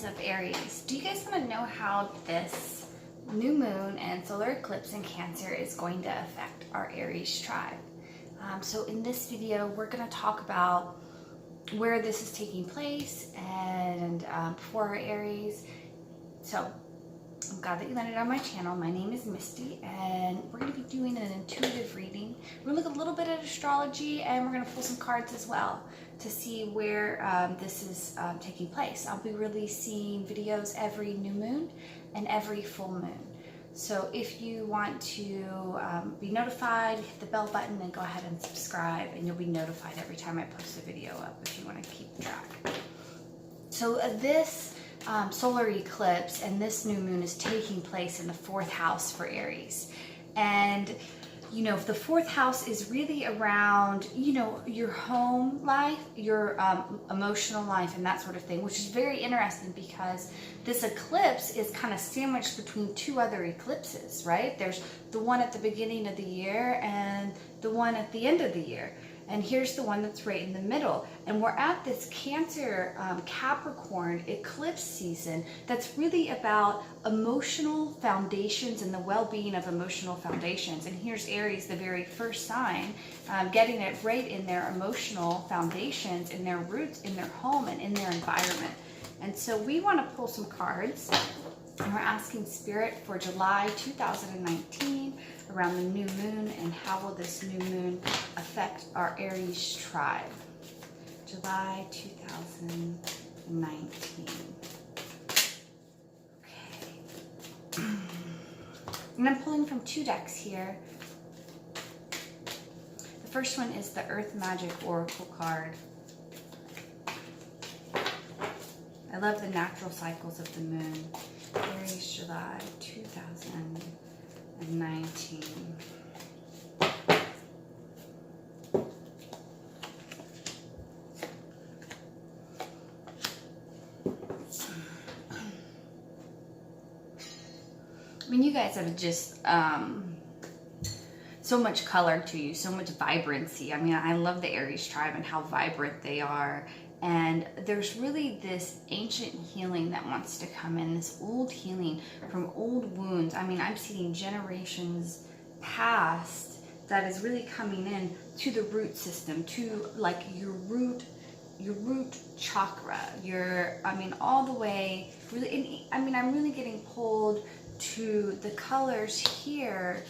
of Aries, do you guys want to know how this new moon and solar eclipse in Cancer is going to affect our Aries tribe? So in this video, we're going to talk about where this is taking place and for our Aries. So I'm glad that you landed on my channel. My name is Misty, and we're going to be doing an intuitive reading. We're going to look a little bit at astrology, and we're going to pull some cards as well to see where this is taking place. I'll be releasing videos every new moon and every full moon. So if you want to be notified, hit the bell button and go ahead and subscribe, and you'll be notified every time I post a video up if you want to keep track. So this solar eclipse and this new moon is taking place in the 4th house for Aries. And you know, the 4th house is really around, you know, your home life, your emotional life, and that sort of thing, which is very interesting because this eclipse is kind of sandwiched between two other eclipses, right? There's the one at the beginning of the year and the one at the end of the year. And here's the one that's right in the middle. And we're at this Cancer, Capricorn eclipse season that's really about emotional foundations and the well-being of emotional foundations. And here's Aries, the very first sign, getting it right in their emotional foundations, in their roots, in their home, and in their environment. And so we want to pull some cards. And we're asking Spirit for July 2019 around the new moon, and how will this new moon affect our Aries tribe? July 2019. Okay. And I'm pulling from two decks here. The first one is the Earth Magic Oracle card. I love the natural cycles of the moon. Aries, July 2019. I mean, you guys have just so much color to you, so much vibrancy. I mean, I love the Aries tribe and how vibrant they are. And there's really this ancient healing that wants to come in, this old healing from old wounds. I mean, I'm seeing generations past that is really coming in to the root system, to like your root chakra, all the way, really, I'm really getting pulled to the colors here.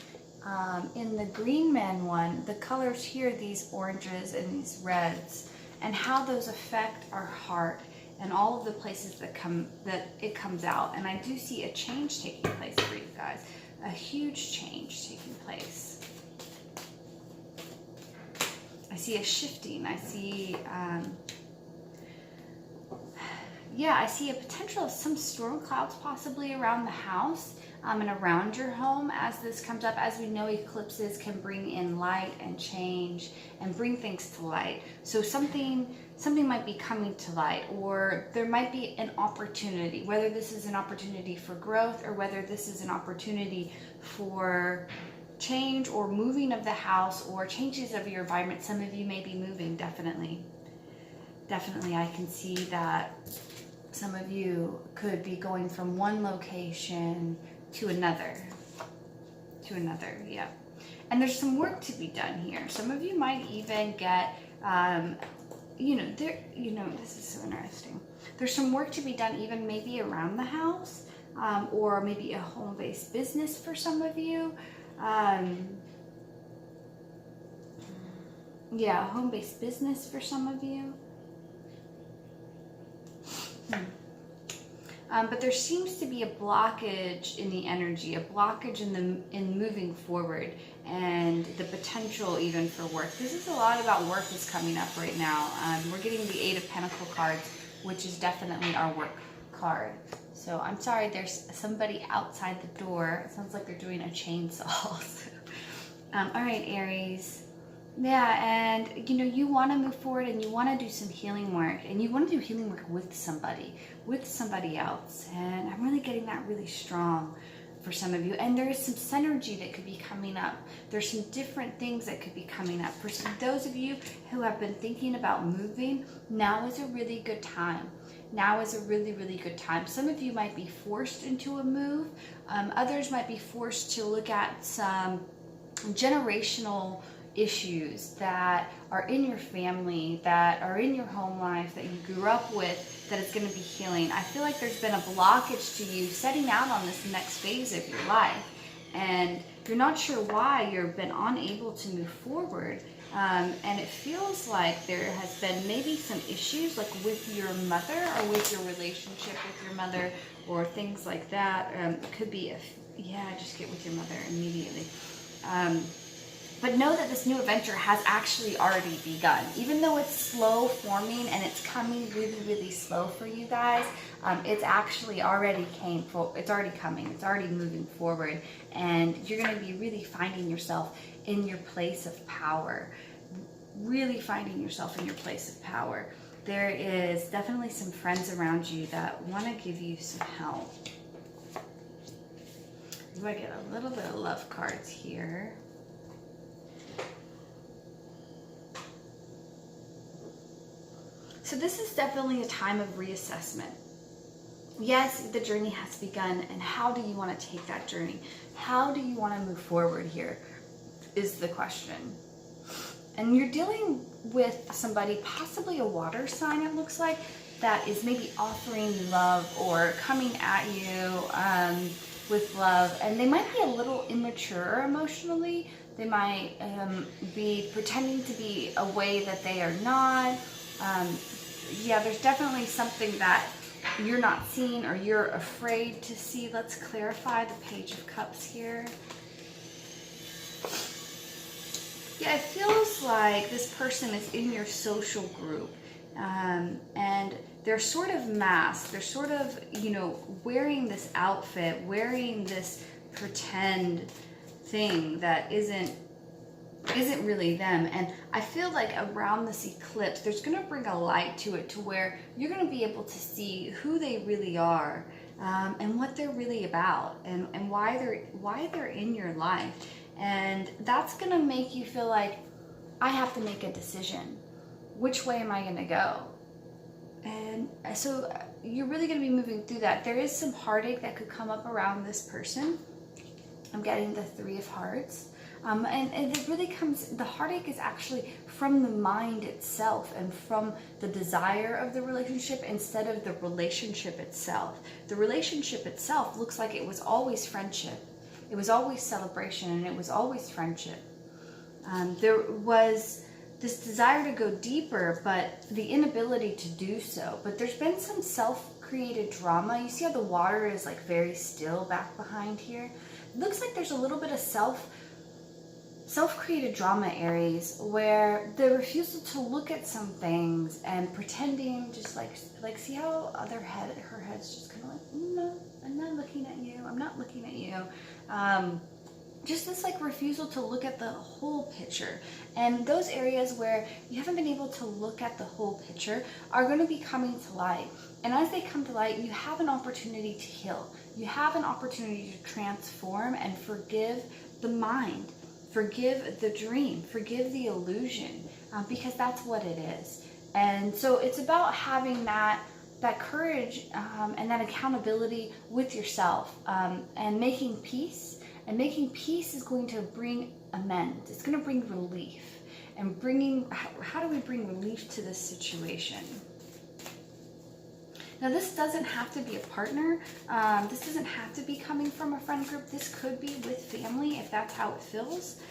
In the Green Man one, the colors here, these oranges and these reds, and how those affect our heart and all of the places that it comes out. And I do see a change taking place for you guys, a huge change taking place. I see a shifting. I see, I see a potential of some storm clouds possibly around the house and around your home as this comes up. As we know, eclipses can bring in light and change and bring things to light. So something might be coming to light, or there might be an opportunity, whether this is an opportunity for growth or whether this is an opportunity for change or moving of the house or changes of your environment. Some of you may be moving, definitely. Definitely, I can see that some of you could be going from one location to another, yeah. And there's some work to be done here. Some of you might even get, this is so interesting. There's some work to be done even maybe around the house, or maybe a home-based business for some of you. A home-based business for some of you. But there seems to be a blockage in the energy, a blockage in moving forward, and the potential even for work. This is a lot about work that's coming up right now. We're getting the 8 of Pentacle cards, which is definitely our work card. So I'm sorry, there's somebody outside the door. It sounds like they're doing a chainsaw. All right, Aries. Yeah, and you want to move forward and you want to do some healing work, and you want to do healing work with somebody else. And I'm really getting that really strong for some of you. And there is some synergy that could be coming up. There's some different things that could be coming up. For those of you who have been thinking about moving, now is a really good time. now is a really, really good time. Some of you might be forced into a move. Others might be forced to look at some generational issues that are in your family, that are in your home life, that you grew up with, that is going to be healing. I feel like there's been a blockage to you setting out on this next phase of your life, and you're not sure why you've been unable to move forward. And it feels like there has been maybe some issues like with your mother or with your relationship with your mother or things like that. It could be, just get with your mother immediately. But know that this new adventure has actually already begun. Even though it's slow forming and it's coming really, really slow for you guys, it's actually already it's already coming. It's already moving forward. And you're going to be really finding yourself in your place of power. Really finding yourself in your place of power. There is definitely some friends around you that want to give you some help. I get a little bit of love cards here. So this is definitely a time of reassessment. Yes, the journey has begun, and how do you want to take that journey? How do you want to move forward here is the question. And you're dealing with somebody, possibly a water sign it looks like, that is maybe offering you love or coming at you with love. And they might be a little immature emotionally. They might be pretending to be a way that they are not. There's definitely something that you're not seeing or you're afraid to see. Let's clarify the Page of Cups here. Yeah, it feels like this person is in your social group, and they're sort of masked. They're sort of, wearing this outfit, wearing this pretend thing that isn't really them. And I feel like around this eclipse, there's going to bring a light to it, to where you're going to be able to see who they really are, and what they're really about, and why they're in your life. And that's going to make you feel like, I have to make a decision. Which way am I going to go? And so you're really going to be moving through that. There is some heartache that could come up around this person. I'm getting the Three of Hearts. And it really the heartache is actually from the mind itself and from the desire of the relationship instead of the relationship itself. The relationship itself looks like it was always friendship. It was always celebration, and it was always friendship. There was this desire to go deeper, but the inability to do so. But there's been some self-created drama. You see how the water is like very still back behind here? It looks like there's a little bit of self-created drama, Aries, where the refusal to look at some things and pretending, just like see how her head's just kind of like, no, I'm not looking at you. I'm not looking at you. Just this like refusal to look at the whole picture. And those areas where you haven't been able to look at the whole picture are going to be coming to light. And as they come to light, you have an opportunity to heal. You have an opportunity to transform and forgive the mind. Forgive the dream, forgive the illusion, because that's what it is. And so it's about having that courage and that accountability with yourself, and making peace. And making peace is going to bring amends. It's going to bring relief. And how do we bring relief to this situation? Now, this doesn't have to be a partner. This doesn't have to be coming from a friend group. This could be with family, if that's how it feels.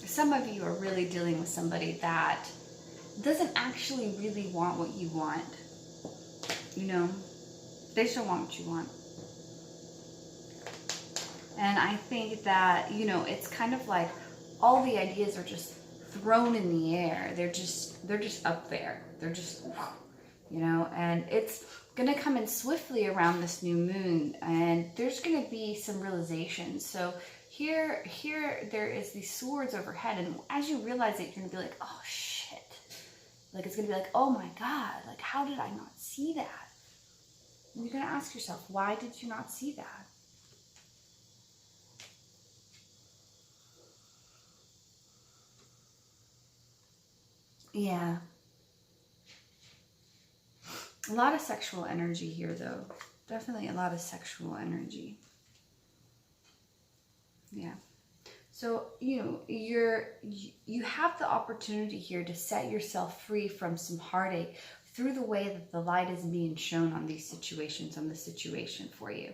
Some of you are really dealing with somebody that doesn't actually really want what you want. They just don't want what you want. And I think that, it's kind of like all the ideas are just thrown in the air. They're just up there. They're just, and it's going to come in swiftly around this new moon, and there's going to be some realizations. So here there is these swords overhead, and as you realize it, you're going to be like, oh shit, Like, it's going to be like, oh my God, like, how did I not see that? And you're going to ask yourself, why did you not see that? Yeah. A lot of sexual energy here, though. Definitely a lot of sexual energy. Yeah. So, you have the opportunity here to set yourself free from some heartache through the way that the light is being shown on these situations, on the situation for you.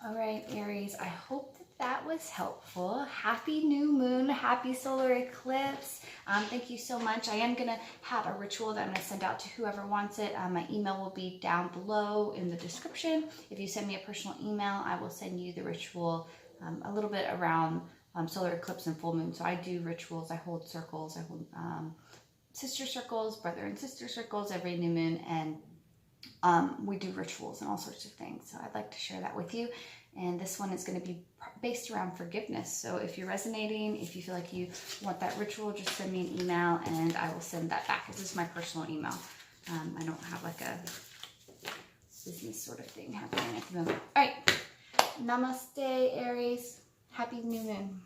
All right, Aries, I hope that was helpful. Happy new moon, happy solar eclipse. Thank you so much. I am going to have a ritual that I'm going to send out to whoever wants it. My email will be down below in the description. If you send me a personal email, I will send you the ritual a little bit around solar eclipse and full moon. So I do rituals, I hold circles, I hold sister circles, brother and sister circles every new moon, and we do rituals and all sorts of things. So I'd like to share that with you. And this one is going to be based around forgiveness. So if you're resonating, if you feel like you want that ritual, just send me an email and I will send that back. This is my personal email. I don't have like a business sort of thing happening at the moment. All right. Namaste, Aries. Happy new moon.